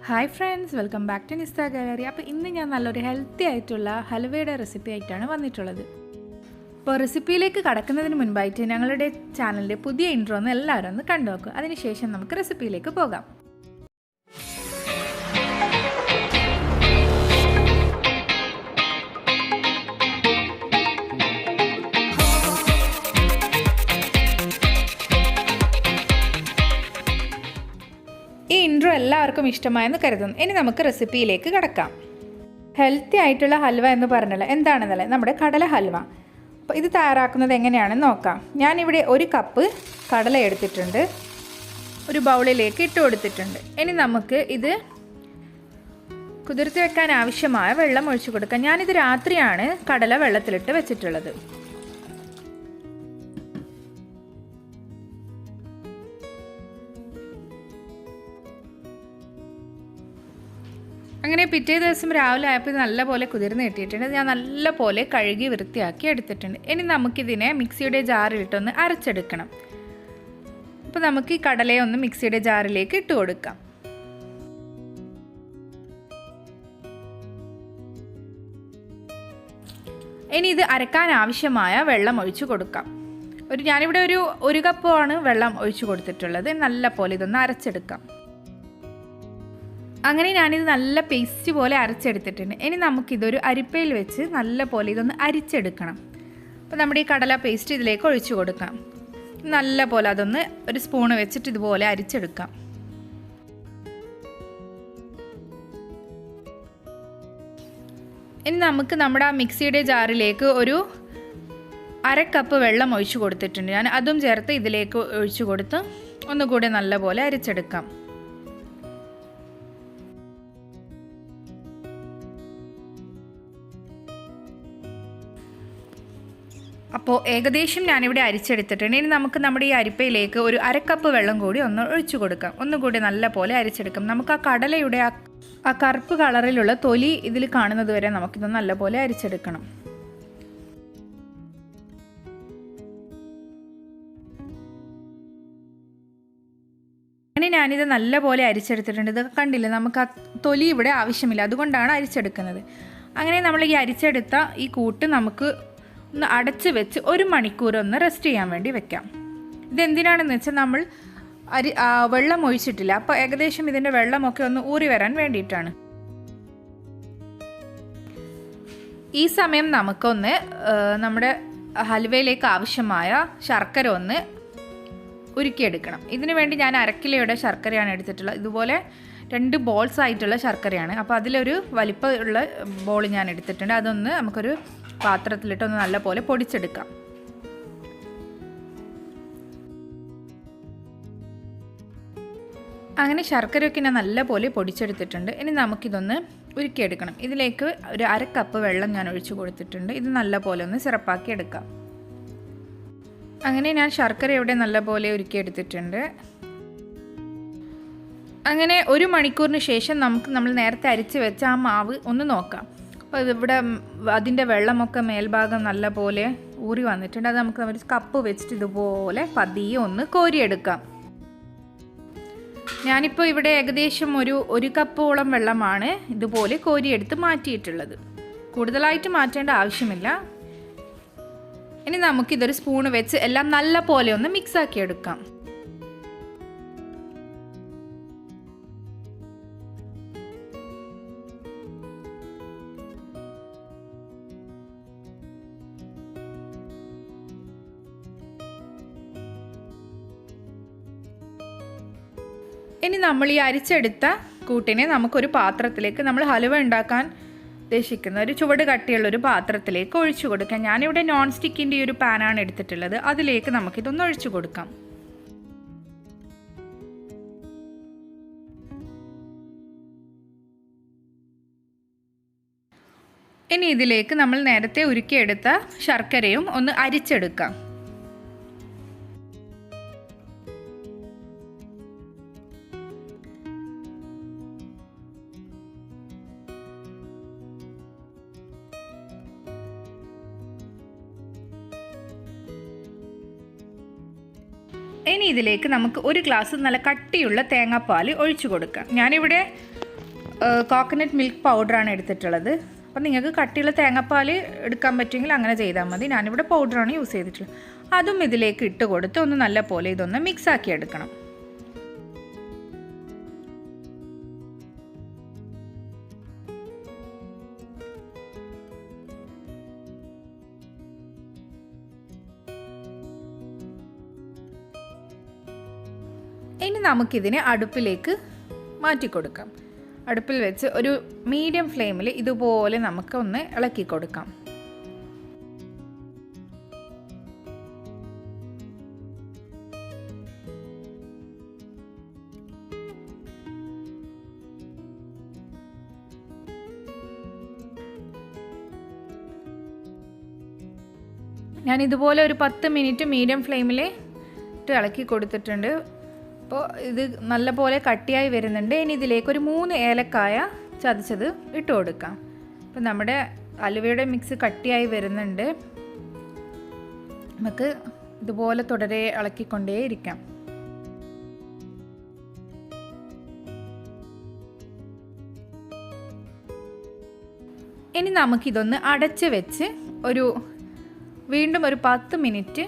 Hi friends, welcome back to Nistha gallery. അപ്പോൾ ഇന്ന് ഞാൻ നല്ലൊരു ഹെൽത്തി ആയിട്ടുള്ള ഹൽവയുടെ റെസിപ്പി ആയിട്ടാണ് വന്നിട്ടുള്ളത്. അപ്പോൾ റെസിപ്പിയിലേക്ക് കടക്കുന്നതിന് മുൻപായിട്ട് ഞങ്ങളുടെ ചാനലിൻ്റെ പുതിയ ഇൻട്രോ ഒന്ന് എല്ലാവരും ഒന്ന് കണ്ടു നോക്കുക. അതിനുശേഷം നമുക്ക് റെസിപ്പിയിലേക്ക് പോകാം. ഈ ഇൻട്രോ എല്ലാവർക്കും ഇഷ്ടമായെന്ന് കരുതുന്നു. ഇനി നമുക്ക് റെസിപ്പിയിലേക്ക് കടക്കാം. ഹെൽത്തി ആയിട്ടുള്ള ഹൽവ എന്ന് പറഞ്ഞല്ലോ, എന്താണെന്നല്ലേ നമ്മുടെ കടല ഹൽവ. അപ്പോൾ ഇത് തയ്യാറാക്കുന്നത് എങ്ങനെയാണെന്ന് നോക്കാം. ഞാനിവിടെ 1 കപ്പ് കടല എടുത്തിട്ടുണ്ട്, ഒരു ബൗളിലേക്ക് ഇട്ട് കൊടുത്തിട്ടുണ്ട്. ഇനി നമുക്ക് ഇത് കുതിർത്തി വെക്കാൻ ആവശ്യമായ വെള്ളം ഒഴിച്ചു കൊടുക്കാം. ഞാനിത് രാത്രിയാണ് കടല വെള്ളത്തിലിട്ട് വെച്ചിട്ടുള്ളത്. അങ്ങനെ പിറ്റേ ദിവസം രാവിലെ ആയപ്പോൾ ഇത് നല്ലപോലെ കുതിർന്ന് കിട്ടിയിട്ടുണ്ട്. ഞാൻ നല്ലപോലെ കഴുകി വൃത്തിയാക്കി എടുത്തിട്ടുണ്ട്. ഇനി നമുക്കിതിനെ മിക്സിയുടെ ജാറിലിട്ടൊന്ന് അരച്ചെടുക്കണം. അപ്പോൾ നമുക്ക് ഈ കടലയെ ഒന്ന് മിക്സിയുടെ ജാറിലേക്ക് ഇട്ട് കൊടുക്കാം. ഇനി ഇത് അരക്കാൻ ആവശ്യമായ വെള്ളം ഒഴിച്ചു കൊടുക്കാം. ഞാനിവിടെ ഒരു കപ്പാണ് വെള്ളം ഒഴിച്ചു കൊടുത്തിട്ടുള്ളത്. നല്ലപോലെ ഇതൊന്ന് അരച്ചെടുക്കാം. അങ്ങനെ ഞാനിത് നല്ല പേസ്റ്റ് പോലെ അരച്ചെടുത്തിട്ടുണ്ട്. ഇനി നമുക്കിതൊരു അരിപ്പയിൽ വെച്ച് നല്ല പോലെ ഇതൊന്ന് അരിച്ചെടുക്കണം. അപ്പോൾ നമ്മുടെ ഈ കടല പേസ്റ്റ് ഇതിലേക്ക് ഒഴിച്ചു കൊടുക്കാം. നല്ല പോലെ അതൊന്ന് ഒരു സ്പൂണ് വെച്ചിട്ട് ഇതുപോലെ അരിച്ചെടുക്കാം. ഇനി നമുക്ക് നമ്മുടെ ആ മിക്സിയുടെ ജാറിലേക്ക് ഒരു 1/2 കപ്പ് വെള്ളം ഒഴിച്ചു കൊടുത്തിട്ടുണ്ട്. ഞാൻ അതും ചേർത്ത് ഇതിലേക്ക് ഒഴിച്ചു കൊടുത്ത് ഒന്നുകൂടി നല്ലപോലെ അരിച്ചെടുക്കാം. അപ്പോൾ ഏകദേശം ഞാനിവിടെ അരിച്ചെടുത്തിട്ടുണ്ട്. ഇനി നമുക്ക് നമ്മുടെ ഈ അരിപ്പയിലേക്ക് ഒരു 1/2 കപ്പ് വെള്ളം കൂടി ഒന്ന് ഒഴിച്ചു കൊടുക്കാം. ഒന്നുകൂടി നല്ല പോലെ അരിച്ചെടുക്കാം. നമുക്ക് ആ കടലയുടെ ആ കറുപ്പ് കളറിലുള്ള തൊലി ഇതിൽ കാണുന്നത് വരെ നമുക്കിത് നല്ല പോലെ അരിച്ചെടുക്കണം. അങ്ങനെ ഞാനിത് നല്ല പോലെ അരിച്ചെടുത്തിട്ടുണ്ട്. ഇത് കണ്ടില്ലേ, നമുക്ക് ആ തൊലി ഇവിടെ ആവശ്യമില്ല, അതുകൊണ്ടാണ് അരിച്ചെടുക്കുന്നത്. അങ്ങനെ നമ്മൾ ഈ അരിച്ചെടുത്ത ഈ കൂട്ട് നമുക്ക് ഒന്ന് അടച്ച് വെച്ച് 1 മണിക്കൂർ ഒന്ന് റെസ്റ്റ് ചെയ്യാൻ വേണ്ടി വെക്കാം. ഇതെന്തിനാണെന്ന് വെച്ചാൽ നമ്മൾ വെള്ളം ഒഴിച്ചിട്ടില്ല, അപ്പോൾ ഏകദേശം ഇതിൻ്റെ വെള്ളമൊക്കെ ഒന്ന് ഊറി വരാൻ വേണ്ടിയിട്ടാണ്. ഈ സമയം നമുക്കൊന്ന് നമ്മുടെ ഹൽവയിലേക്ക് ആവശ്യമായ ശർക്കര ഒന്ന് ഉരുക്കിയെടുക്കണം. ഇതിനു വേണ്ടി ഞാൻ 1/2 കിലോയുടെ ശർക്കരയാണ് എടുത്തിട്ടുള്ളത്. ഇതുപോലെ 2 ബോൾസ് ആയിട്ടുള്ള ശർക്കരയാണ്. അപ്പോൾ അതിലൊരു വലിപ്പമുള്ള ബോൾ ഞാൻ എടുത്തിട്ടുണ്ട്. അതൊന്ന് നമുക്കൊരു പാത്രത്തിലിട്ടൊന്ന് നല്ലപോലെ പൊടിച്ചെടുക്കാം. അങ്ങനെ ശർക്കരയൊക്കെ ഞാൻ നല്ലപോലെ പൊടിച്ചെടുത്തിട്ടുണ്ട്. ഇനി നമുക്കിതൊന്ന് ഉരുക്കിയെടുക്കണം. ഇതിലേക്ക് ഒരു 1/2 കപ്പ് വെള്ളം ഞാൻ ഒഴിച്ചു കൊടുത്തിട്ടുണ്ട്. ഇത് നല്ലപോലെ ഒന്ന് സിറപ്പാക്കി എടുക്കാം. അങ്ങനെ ഞാൻ ശർക്കര ഇവിടെ നല്ലപോലെ ഉരുക്കിയെടുത്തിട്ടുണ്ട്. അങ്ങനെ 1 മണിക്കൂറിന് ശേഷം നമ്മൾ നേരത്തെ അരിച്ച് വെച്ച ആ മാവ് ഒന്ന് നോക്കാം. അപ്പോൾ ഇവിടെ അതിൻ്റെ വെള്ളമൊക്കെ മേൽഭാഗം നല്ല പോലെ ഊറി വന്നിട്ടുണ്ട്. അത് നമുക്ക് ഒരു കപ്പ് വെച്ചിട്ട് ഇതുപോലെ പതിയെ ഒന്ന് കോരിയെടുക്കാം. ഞാനിപ്പോൾ ഇവിടെ ഏകദേശം ഒരു കപ്പോളം വെള്ളമാണ് ഇതുപോലെ കോരിയെടുത്ത് മാറ്റിയിട്ടുള്ളത്. കൂടുതലായിട്ട് മാറ്റേണ്ട ആവശ്യമില്ല. ഇനി നമുക്കിതൊരു സ്പൂണ് വെച്ച് എല്ലാം നല്ല പോലെ ഒന്ന് മിക്സാക്കി എടുക്കാം. ഇനി നമ്മൾ ഈ അരിച്ചെടുത്ത കൂട്ടിനെ നമുക്കൊരു പാത്രത്തിലേക്ക്, നമ്മൾ ഹലുവ ഉണ്ടാക്കാൻ ഉദ്ദേശിക്കുന്ന ഒരു ചുവട് കട്ടിയുള്ളൊരു പാത്രത്തിലേക്ക് ഒഴിച്ചു കൊടുക്കാം. ഞാനിവിടെ നോൺ സ്റ്റിക്കിൻ്റെ ഒരു പാനാണ് എടുത്തിട്ടുള്ളത്. അതിലേക്ക് നമുക്കിതൊന്ന് ഒഴിച്ചു കൊടുക്കാം. ഇനി ഇതിലേക്ക് നമ്മൾ നേരത്തെ ഉരുക്കിയെടുത്ത ശർക്കരയും ഒന്ന് അരിച്ചെടുക്കാം. ഇനി ഇതിലേക്ക് നമുക്ക് ഒരു ഗ്ലാസ് നല്ല കട്ടിയുള്ള തേങ്ങാപ്പാൽ ഒഴിച്ചു കൊടുക്കാം. ഞാനിവിടെ കോക്കനട്ട് മിൽക്ക് പൗഡറാണ് എടുത്തിട്ടുള്ളത്. അപ്പോൾ നിങ്ങൾക്ക് കട്ടിയുള്ള തേങ്ങാപ്പാൽ എടുക്കാൻ പറ്റുമെങ്കിൽ അങ്ങനെ ചെയ്താൽ മതി. ഞാനിവിടെ പൗഡറാണ് യൂസ് ചെയ്തിട്ടുള്ളത്. അതും ഇതിലേക്ക് ഇട്ട് കൊടുത്ത് ഒന്ന് നല്ല പോലെ ഇതൊന്ന് മിക്സാക്കി എടുക്കണം. ഇനി നമുക്കിതിനെ അടുപ്പിലേക്ക് മാറ്റി കൊടുക്കാം. അടുപ്പിൽ വെച്ച് ഒരു മീഡിയം ഫ്ലെയിമിൽ ഇതുപോലെ നമുക്ക് ഒന്ന് ഇളക്കി കൊടുക്കാം. ഞാൻ ഇതുപോലെ ഒരു 10 മിനിറ്റ് മീഡിയം ഫ്ലെയിമിൽ ഇട്ട് ഇളക്കി കൊടുത്തിട്ടുണ്ട്. അപ്പോൾ ഇത് നല്ലപോലെ കട്ടിയായി വരുന്നുണ്ട്. ഇനി ഇതിലേക്ക് ഒരു 3 ഏലക്കായ ചതച്ചത് ഇട്ട് കൊടുക്കാം. അപ്പോൾ നമ്മുടെ ഹലുവയുടെ മിക്സ് കട്ടിയായി വരുന്നുണ്ട്. നമുക്ക് ഇതുപോലെ തുടരെ ഇളക്കിക്കൊണ്ടേ ഇരിക്കാം. ഇനി നമുക്കിതൊന്ന് അടച്ച് വെച്ച് വീണ്ടും ഒരു 10 മിനിറ്റ്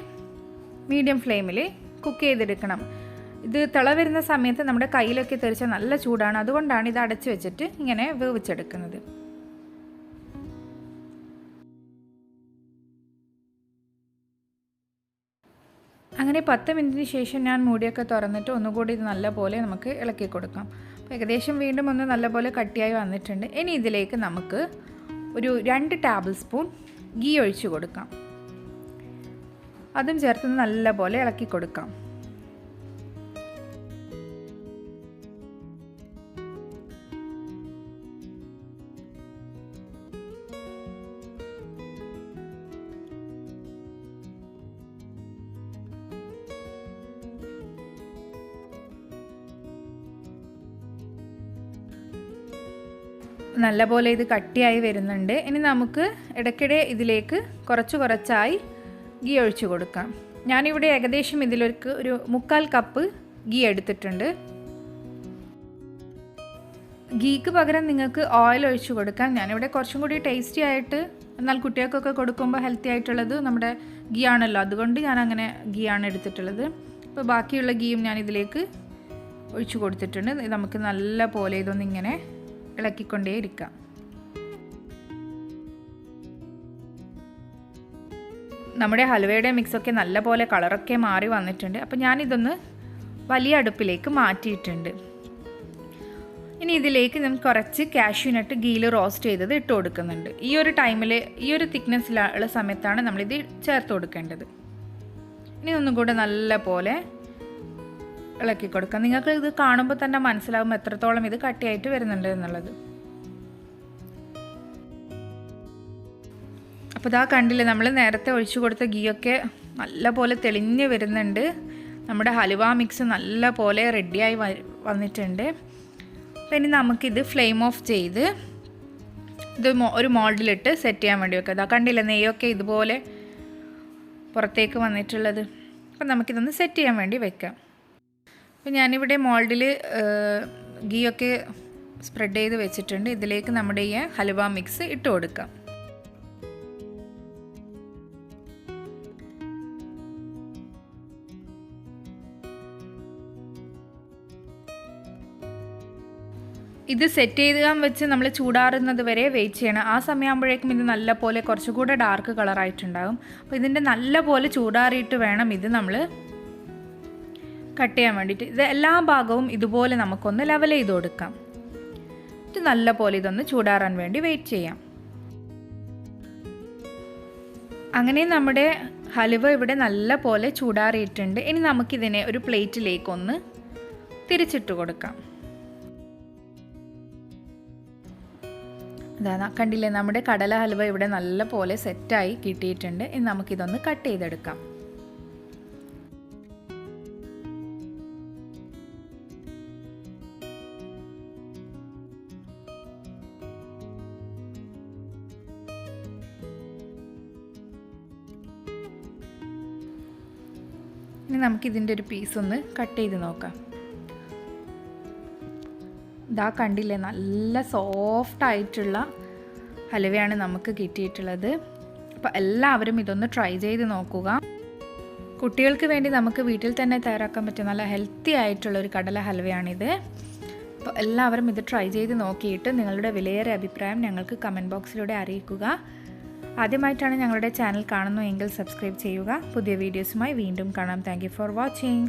മീഡിയം ഫ്ലെയിമിൽ കുക്ക് ചെയ്തെടുക്കണം. ഇത് തിള വരുന്ന സമയത്ത് നമ്മുടെ കയ്യിലൊക്കെ തെറിച്ച നല്ല ചൂടാണ്. അതുകൊണ്ടാണ് ഇത് അടച്ചു വെച്ചിട്ട് ഇങ്ങനെ വേവിച്ചെടുക്കുന്നത്. അങ്ങനെ 10 മിനിറ്റിന് ശേഷം ഞാൻ മൂടിയൊക്കെ തുറന്നിട്ട് ഒന്നുകൂടി ഇത് നല്ലപോലെ നമുക്ക് ഇളക്കി കൊടുക്കാം. അപ്പോൾ ഏകദേശം വീണ്ടും ഒന്ന് നല്ലപോലെ കട്ടിയായി വന്നിട്ടുണ്ട്. ഇനി ഇതിലേക്ക് നമുക്ക് ഒരു 2 ടേബിൾ സ്പൂൺ ഗീ ഒഴിച്ചു കൊടുക്കാം. അതും ചേർത്ത് നല്ലപോലെ ഇളക്കി കൊടുക്കാം. നല്ലപോലെ ഇത് കട്ടിയായി വരുന്നുണ്ട്. ഇനി നമുക്ക് ഇടയ്ക്കിടെ ഇതിലേക്ക് കുറച്ചായി ഗീ ഒഴിച്ചു കൊടുക്കാം. ഞാനിവിടെ ഏകദേശം ഇതിലേക്ക് ഒരു 3/4 കപ്പ് ഗീ എടുത്തിട്ടുണ്ട്. ഗീക്ക് പകരം നിങ്ങൾക്ക് ഓയിൽ ഒഴിച്ചു കൊടുക്കാം. ഞാനിവിടെ കുറച്ചും കൂടി ടേസ്റ്റി ആയിട്ട്, എന്നാൽ കുട്ടികൾക്കൊക്കെ കൊടുക്കുമ്പോൾ ഹെൽത്തി ആയിട്ടുള്ളത് നമ്മുടെ ഗീ ആണല്ലോ, അതുകൊണ്ട് ഞാൻ അങ്ങനെ ഗീ ആണ് എടുത്തിട്ടുള്ളത്. അപ്പോൾ ബാക്കിയുള്ള ഗീയും ഞാൻ ഇതിലേക്ക് ഒഴിച്ചു കൊടുത്തിട്ടുണ്ട്. നമുക്ക് നല്ല പോലെ ഇതൊന്നിങ്ങനെ ഇളക്കിക്കൊണ്ടേയിരിക്കാം. നമ്മുടെ ഹലുവയുടെ മിക്സൊക്കെ നല്ലപോലെ കളറൊക്കെ മാറി വന്നിട്ടുണ്ട്. അപ്പോൾ ഞാനിതൊന്ന് വലിയ അടുപ്പിലേക്ക് മാറ്റിയിട്ടുണ്ട്. ഇനി ഇതിലേക്ക് നമുക്ക് കുറച്ച് കാഷ്യൂ നട്ട് ഗീയിൽ റോസ്റ്റ് ചെയ്തത് ഇട്ട് കൊടുക്കുന്നുണ്ട്. ഈ ഒരു ടൈമിൽ, ഈ ഒരു തിക്നെസ്സിലുള്ള സമയത്താണ് നമ്മളിത് ചേർത്ത് കൊടുക്കേണ്ടത്. ഇനി ഒന്നും കൂടെ നല്ല പോലെ ഇളക്കി കൊടുക്കാം. നിങ്ങൾക്ക് ഇത് കാണുമ്പോൾ തന്നെ മനസ്സിലാവും എത്രത്തോളം ഇത് കട്ടിയായിട്ട് വരുന്നുണ്ട് എന്നുള്ളത്. അപ്പോൾ ഇതാ കണ്ടില്ലേ, നമ്മൾ നേരത്തെ ഒഴിച്ചു കൊടുത്ത ഗീയൊക്കെ നല്ല പോലെ തെളിഞ്ഞ് വരുന്നുണ്ട്. നമ്മുടെ ഹലുവ മിക്സ് നല്ല പോലെ റെഡിയായി വന്നിട്ടുണ്ട്. അപ്പോൾ ഇനി നമുക്കിത് ഫ്ലെയിം ഓഫ് ചെയ്ത് ഇത് ഒരു മോൾഡിലിട്ട് സെറ്റ് ചെയ്യാൻ വേണ്ടി വെക്കാം. ഇതാ കണ്ടില്ലേ, നെയ്യൊക്കെ ഇതുപോലെ പുറത്തേക്ക് വന്നിട്ടുള്ളത്. അപ്പോൾ നമുക്കിതൊന്ന് സെറ്റ് ചെയ്യാൻ വേണ്ടി വെക്കാം. അപ്പോൾ ഞാനിവിടെ മോൾഡിൽ ഗീയൊക്കെ സ്പ്രെഡ് ചെയ്ത് വെച്ചിട്ടുണ്ട്. ഇതിലേക്ക് നമ്മുടെ ഈ ഹലുവ മിക്സ് ഇട്ട് കൊടുക്കാം. ഇത് സെറ്റ് ചെയ്താൽ വെച്ച് നമ്മൾ ചൂടാറുന്നത് വരെ വെയിറ്റ് ചെയ്യണം. ആ സമയമാകുമ്പോഴേക്കും ഇത് നല്ല പോലെ കുറച്ചുകൂടെ ഡാർക്ക് കളറായിട്ടുണ്ടാകും. അപ്പോൾ ഇതിൻ്റെ നല്ല പോലെ ചൂടാറിയിട്ട് വേണം ഇത് നമ്മൾ കട്ട് ചെയ്യാൻ വേണ്ടിയിട്ട്. ഇത് എല്ലാ ഭാഗവും ഇതുപോലെ നമുക്കൊന്ന് ലെവൽ ചെയ്ത് കൊടുക്കാം. ഇത് നല്ല പോലെ ഇതൊന്ന് ചൂടാറാൻ വേണ്ടി വെയിറ്റ് ചെയ്യാം. അങ്ങനെ നമ്മുടെ ഹലുവ ഇവിടെ നല്ല പോലെ ചൂടാറിയിട്ടുണ്ട്. ഇനി നമുക്കിതിനെ ഒരു പ്ലേറ്റിലേക്കൊന്ന് തിരിച്ചിട്ട് കൊടുക്കാം. അതാ കണ്ടില്ലേ, നമ്മുടെ കടല ഹലുവ ഇവിടെ നല്ല പോലെ സെറ്റായി കിട്ടിയിട്ടുണ്ട്. ഇനി നമുക്കിതൊന്ന് കട്ട് ചെയ്തെടുക്കാം. ഇനി നമുക്കിതിൻ്റെ ഒരു പീസൊന്ന് കട്ട് ചെയ്ത് നോക്കാം. ഇതാ കണ്ടില്ലേ, നല്ല സോഫ്റ്റായിട്ടുള്ള ഹലുവയാണ് നമുക്ക് കിട്ടിയിട്ടുള്ളത്. അപ്പോൾ എല്ലാവരും ഇതൊന്ന് ട്രൈ ചെയ്ത് നോക്കുക. കുട്ടികൾക്ക് വേണ്ടി നമുക്ക് വീട്ടിൽ തന്നെ തയ്യാറാക്കാൻ പറ്റിയ നല്ല ഹെൽത്തി ആയിട്ടുള്ളൊരു കടല ഹൽവയാണിത്. അപ്പോൾ എല്ലാവരും ഇത് ട്രൈ ചെയ്ത് നോക്കിയിട്ട് നിങ്ങളുടെ വിലയേറിയ അഭിപ്രായം ഞങ്ങൾക്ക് കമൻറ്റ് ബോക്സിലൂടെ അറിയിക്കുക. ആദ്യമായിട്ടാണ് ഞങ്ങളുടെ ചാനൽ കാണുന്നതെങ്കിൽ സബ്സ്ക്രൈബ് ചെയ്യുക. പുതിയ വീഡിയോസുമായി വീണ്ടും കാണാം. Thank you for watching.